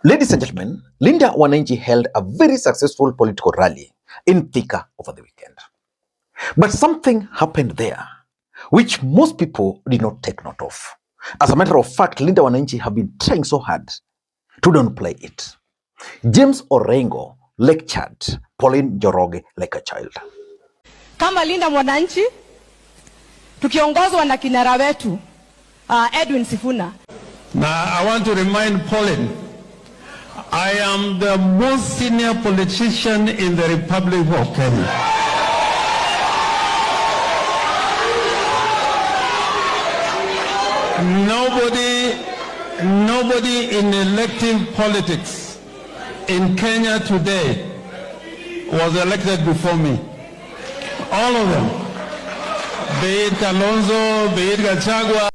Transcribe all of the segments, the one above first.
Ladies and gentlemen, Linda Wananchi held a very successful political rally in Thika over the weekend. But something happened there which most people did not take note of. As a matter of fact, Linda Wananchi have been trying so hard to downplay it. James Orengo lectured Pauline Njoroge like a child. Kama Linda Wananchi, tukiongozwa na kinara wetu Edwin Sifuna. Now I want to remind Pauline, I am the most senior politician in the Republic of Kenya. Nobody in elective politics in Kenya today was elected before me. All of them. Be it Kalonzo, be it Gachagua.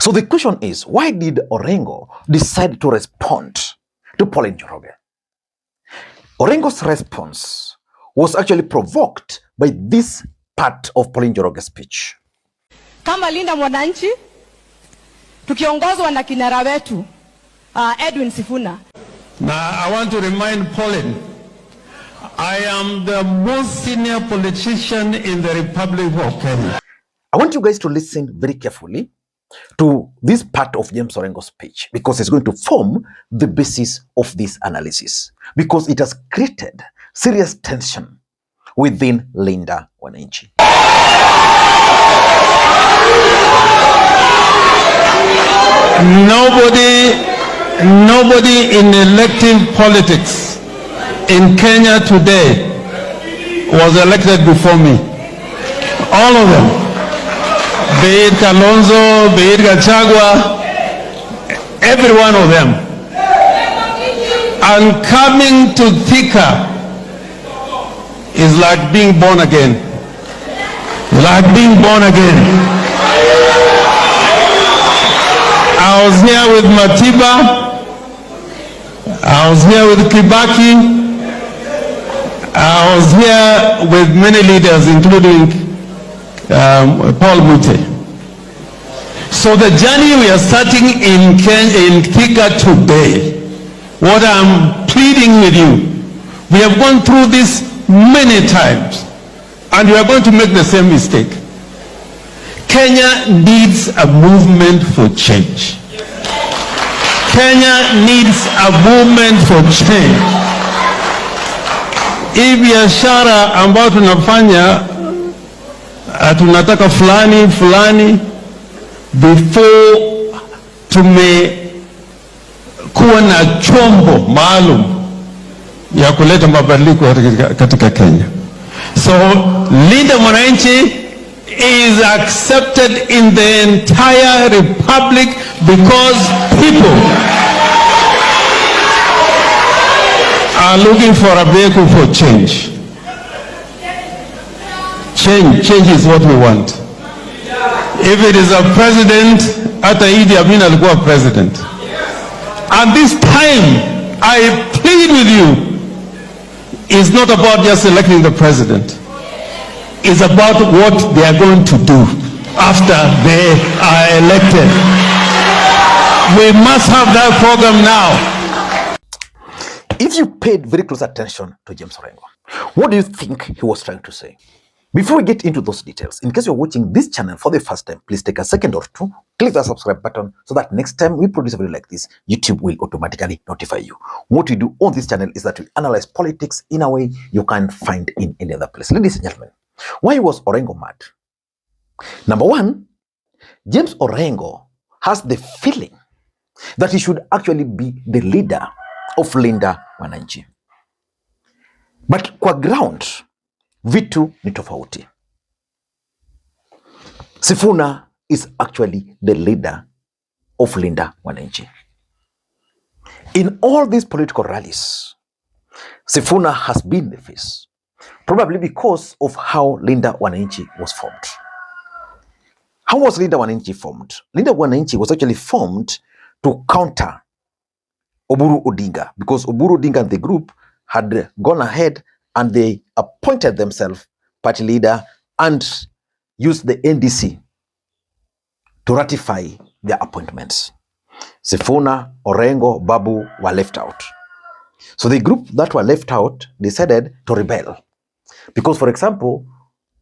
So the question is, why did Orengo decide to respond to Pauline Njoroge? Orengo's response was actually provoked by this part of Pauline Njoroge's speech. Kama Linda Wananchi, tukiongozwa na kinara wetu Edwin Sifuna. Now I want to remind Pauline, I am the most senior politician in the Republic of Kenya. I want you guys to listen very carefully to this part of James Orengo's speech, because it's going to form the basis of this analysis, because it has created serious tension within Linda Wananchi. Nobody in elective politics in Kenya today was elected before me. All of them. Be it Kalonzo, be it Gachagua, every one of them. And coming to Thika is like being born again. Like being born again. I was here with Matiba. I was here with Kibaki. I was here with many leaders, including Paul Mute. So the journey we are starting in Thika today, what I'm pleading with you, we have gone through this many times, and we are going to make the same mistake. Kenya needs a movement for change. Kenya needs a movement for change. Hii biashara ambayo tunafanya tunataka fulani before tumekuwa na chombo maalum ya kuleta mabadiliko katika Kenya. So Linda Wananchi is accepted in the entire republic because people are looking for a vehicle for change. Change is what we want. If it is a president, hata Idi Amin alikuwa president. And this time, I plead with you, it's not about just electing the president. It's about what they are going to do after they are elected. We must have that program now. If you paid very close attention to James Orengo, what do you think he was trying to say? Before we get into those details, in case you're watching this channel for the first time, please take a second or two, click the subscribe button so that next time we produce a video like this, YouTube will automatically notify you. What we do on this channel is that we analyze politics in a way you can't find in any other place. Ladies and gentlemen, why was Orengo mad? Number one, James Orengo has the feeling that he should actually be the leader of Linda Wananchi. But kwa ground, vitu ni tofauti. Sifuna is actually the leader of Linda Wananchi. In all these political rallies, Sifuna has been the face, probably because of how Linda Wananchi was formed. How was Linda Wananchi formed? Linda Wananchi was actually formed to counter Oburu Odinga, because Oburu Odinga and the group had gone ahead and they appointed themselves party leader and used the NDC to ratify their appointments. Sifuna, Orengo, Babu were left out. So the group that were left out decided to rebel. Because, for example,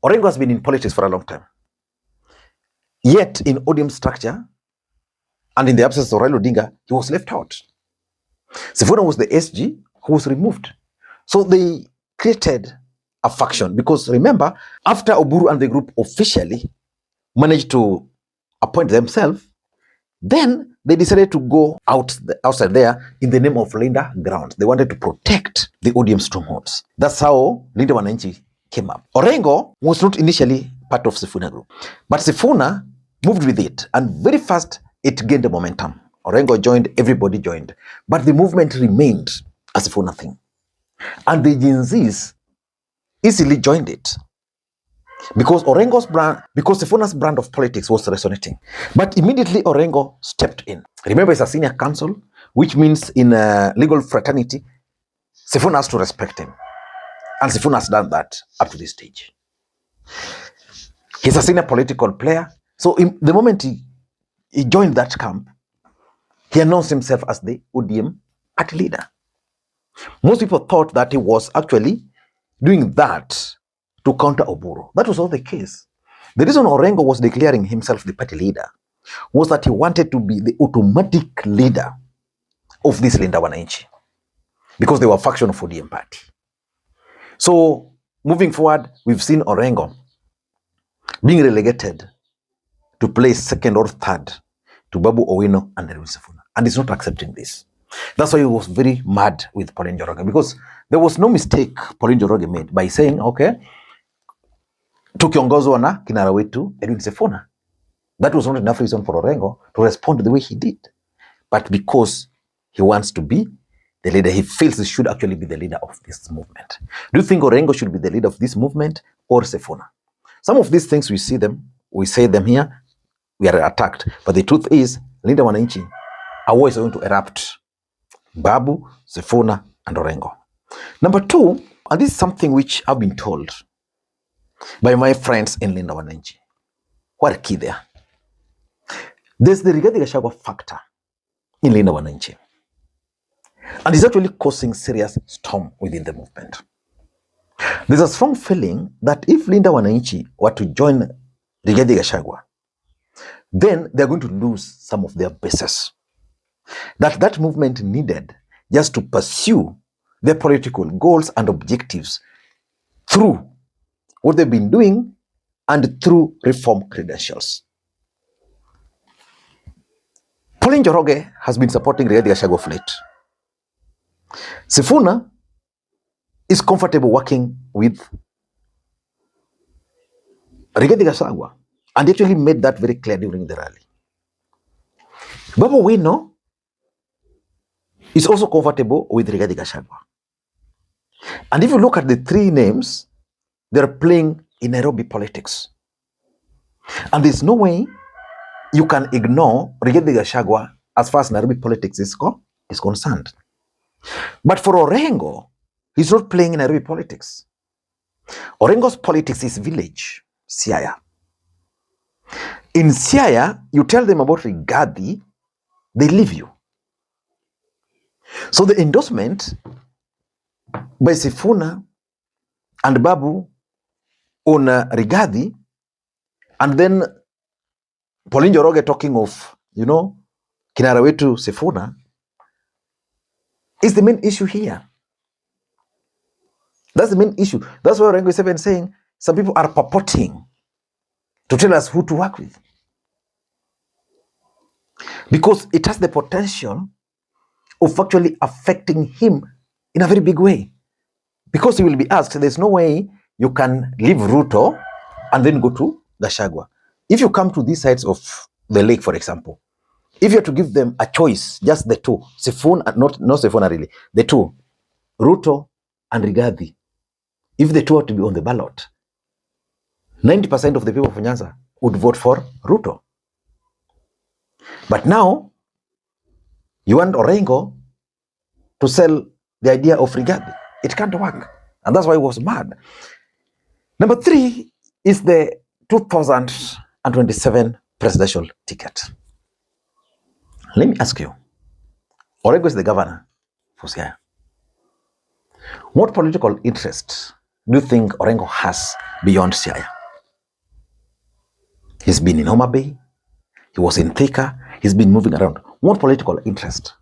Orengo has been in politics for a long time. Yet, in ODM structure, and in the absence of Raila Odinga, he was left out. Sifuna was the SG who was removed. So they created a faction. Because remember, after Oburu and the group officially managed to appoint themselves, then they decided to go outside there in the name of Linda grounds. They wanted to protect the ODM strongholds. That's how Linda Wananchi came up. Orengo was not initially part of Sifuna group, but Sifuna moved with it, and very fast it gained momentum. Orengo joined, everybody joined, but the movement remained a Sifuna thing. And the Gen Zs easily joined it. Because Sifuna's brand of politics was resonating. But immediately Orengo stepped in. Remember, he's a senior counsel, which means in legal fraternity, Sifuna has to respect him. And Sifuna has done that up to this stage. He's a senior political player. So in the moment he joined that camp, he announced himself as the ODM party leader. Most people thought that he was actually doing that to counter Oburu. That was not the case. The reason Orengo was declaring himself the party leader was that he wanted to be the automatic leader of this Linda Wananchi, because they were a faction of ODM party. So moving forward, we've seen Orengo being relegated to place second or third to Babu, Owino and Edwin Sifuna. And he's not accepting this. That's why he was very mad with Pauline Njoroge, because there was no mistake Pauline Njoroge made by saying, okay, tukiongozwa na kinara wetu Edwin Sifuna. That was not enough reason for Orengo to respond the way he did. But because he wants to be the leader, he feels he should actually be the leader of this movement. Do you think Orengo should be the leader of this movement or Sifuna? Some of these things we say them here, we are attacked. But the truth is, Linda Wananchi are always going to erupt Babu, Sifuna, and Orengo. Number two, and this is something which I've been told by my friends in Linda Wananchi. What a key there. There's the Rigathi Gachagua factor in Linda Wananchi. And it's actually causing serious storm within the movement. There's a strong feeling that if Linda Wananchi were to join Rigathi Gachagua, then they're going to lose some of their bases that movement needed just to pursue their political goals and objectives through what they've been doing and through reform credentials. Pauline Njoroge has been supporting Rigathi Gachagua of late. Sifuna is comfortable working with Rigathi Gachagua, and actually made that very clear during the rally. Babu Owino is also comfortable with Rigathi Gachagua. And if you look at the three names, they're playing in Nairobi politics. And there's no way you can ignore Rigathi Gachagua as far as Nairobi politics is concerned. But for Orengo, he's not playing in Nairobi politics. Orengo's politics is village, Siaya. In Siaya, you tell them about Rigathi, they leave you. So the endorsement by Sifuna and Babu on Rigathi, and then Pauline Njoroge talking of, kinara wetu Sifuna, is the main issue here. That's the main issue. That's why Orengo is even saying some people are purporting to tell us who to work with. Because it has the potential of actually affecting him in a very big way. Because he will be asked, there's no way you can leave Ruto and then go to Gachagua. If you come to these sides of the lake, for example, if you have to give them a choice, just the two, Sifuna, not Sifuna really, the two, Ruto and Rigathi, if the two are to be on the ballot, 90% of the people of Nyanza would vote for Ruto. But now, you want Orengo to sell the idea of Rigathi. It can't work. And that's why he was mad. Number three is the 2027 presidential ticket. Let me ask you, Orengo is the governor for Siaya. What political interest do you think Orengo has beyond Siaya? He's been in Homa Bay, he was in Thika, he's been moving around. What political interest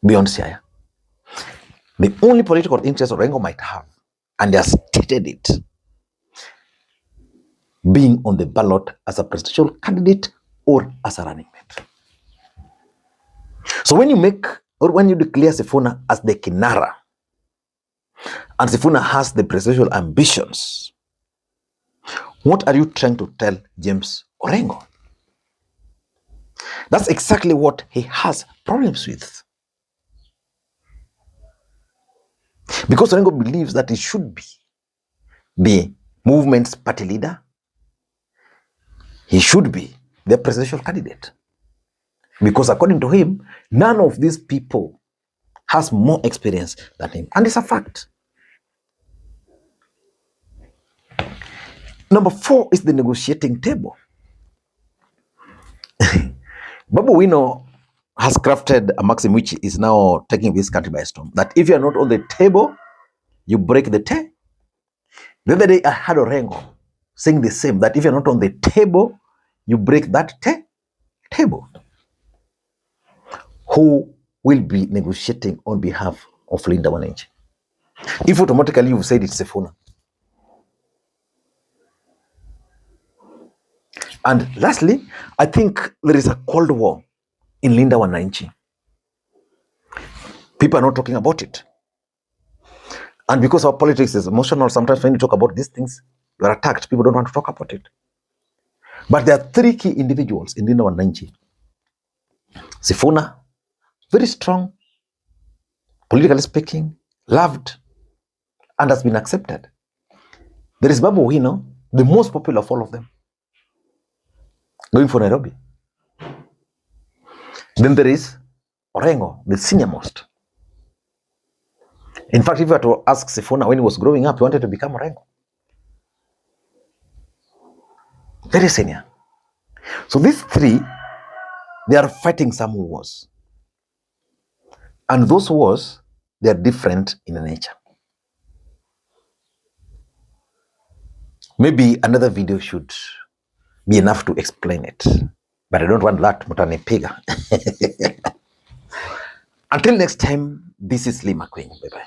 beyond Siaya? The only political interest Orengo might have, and he has stated it, being on the ballot as a presidential candidate or as a running mate. So when you declare Sifuna as the Kinara, and Sifuna has the presidential ambitions, what are you trying to tell James Orengo? That's exactly what he has problems with. Because Orengo believes that he should be the movement's party leader, he should be the presidential candidate. Because according to him, none of these people has more experience than him. And it's a fact. Number 4 is the negotiating table. Babu Owino has crafted a maxim which is now taking this country by storm, that if you are not on the table, you break the table. The other day I had Orengo saying the same, that if you're not on the table, you break that table. Who will be negotiating on behalf of Linda Wananchi? If automatically you've said it's Sifuna. And lastly, I think there is a cold war in Linda Wananchi. People are not talking about it. And because our politics is emotional, sometimes when you talk about these things, you are attacked. People don't want to talk about it. But there are 3 key individuals in Linda Wananchi. Sifuna, very strong, politically speaking, loved, and has been accepted. There is Babu Owino, the most popular of all of them, going for Nairobi. Then there is Orengo, the senior most. In fact, if you were to ask Sifuna when he was growing up, he wanted to become Orengo. Very senior. So these 3, they are fighting some wars. And those wars, they are different in nature. Maybe another video should be enough to explain it. But I don't want that. Mutanipiga. Until next time, this is Makwiny. Bye-bye.